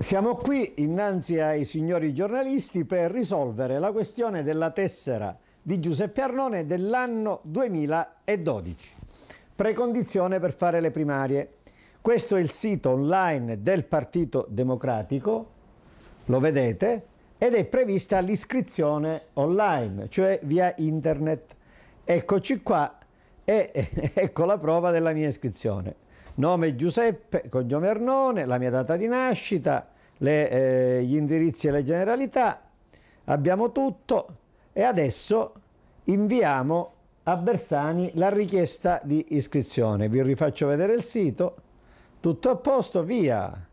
Siamo qui innanzi ai signori giornalisti per risolvere la questione della tessera di Giuseppe Arnone dell'anno 2012. Precondizione per fare le primarie. Questo è il sito online del Partito Democratico, lo vedete, ed è prevista l'iscrizione online, cioè via internet. Eccoci qua e ecco la prova della mia iscrizione. Nome Giuseppe, cognome Arnone, la mia data di nascita, gli indirizzi e le generalità, abbiamo tutto e adesso inviamo a Bersani la richiesta di iscrizione. Vi rifaccio vedere il sito, tutto a posto, via.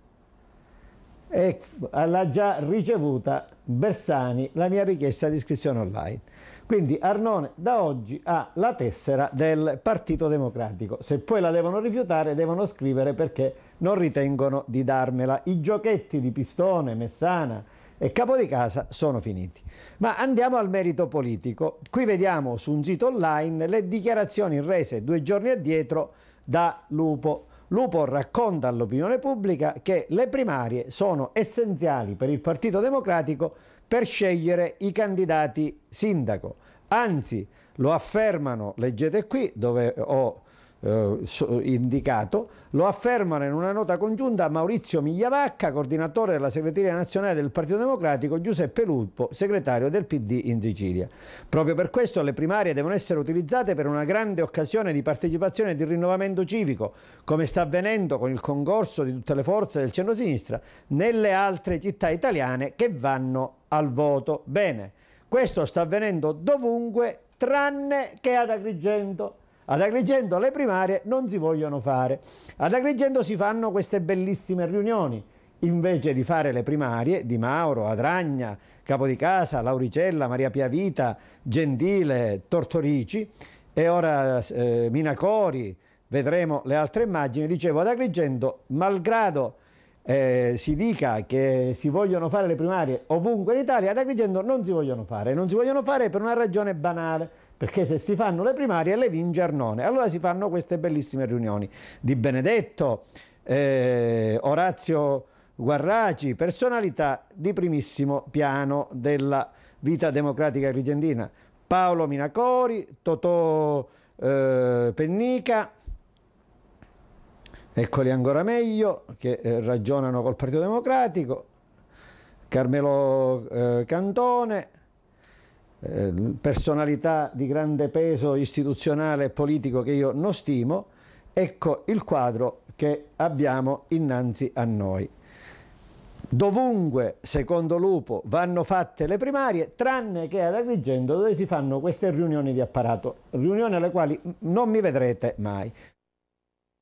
E l'ha già ricevuta Bersani la mia richiesta di iscrizione online. Quindi Arnone da oggi ha la tessera del Partito Democratico. Se poi la devono rifiutare, devono scrivere perché non ritengono di darmela. I giochetti di Pistone, Messana e Capodicasa sono finiti. Ma andiamo al merito politico. Qui vediamo su un sito online le dichiarazioni rese 2 giorni addietro da Lupo. Lupo racconta all'opinione pubblica che le primarie sono essenziali per il Partito Democratico per scegliere i candidati sindaco. Anzi, lo affermano, leggete qui dove ho indicato, lo affermano in una nota congiunta Maurizio Migliavacca, coordinatore della segreteria nazionale del Partito Democratico, Giuseppe Lupo, segretario del PD in Sicilia. Proprio per questo le primarie devono essere utilizzate per una grande occasione di partecipazione e di rinnovamento civico, come sta avvenendo con il concorso di tutte le forze del centro-sinistra nelle altre città italiane che vanno al voto. Bene, questo sta avvenendo dovunque tranne che ad Agrigento. Ad Agrigento le primarie non si vogliono fare. Ad Agrigento si fanno queste bellissime riunioni. Invece di fare le primarie di Mauro, Adragna, Capodicasa, Lauricella, Maria Pia Vita, Gentile, Tortorici e ora Minacori, vedremo le altre immagini. Dicevo, ad Agrigento, malgrado si dica che si vogliono fare le primarie ovunque in Italia, ad Agrigento non si vogliono fare. Non si vogliono fare per una ragione banale, perché se si fanno le primarie le vince Arnone. Allora si fanno queste bellissime riunioni di Benedetto, Orazio Guarraci, personalità di primissimo piano della vita democratica agrigentina. Paolo Minacori, Totò Pennica, eccoli ancora meglio, che ragionano col Partito Democratico, Carmelo Cantone, personalità di grande peso istituzionale e politico che io non stimo. Ecco il quadro che abbiamo innanzi a noi. Dovunque, secondo Lupo, vanno fatte le primarie, tranne che ad Agrigento, dove si fanno queste riunioni di apparato, riunioni alle quali non mi vedrete mai.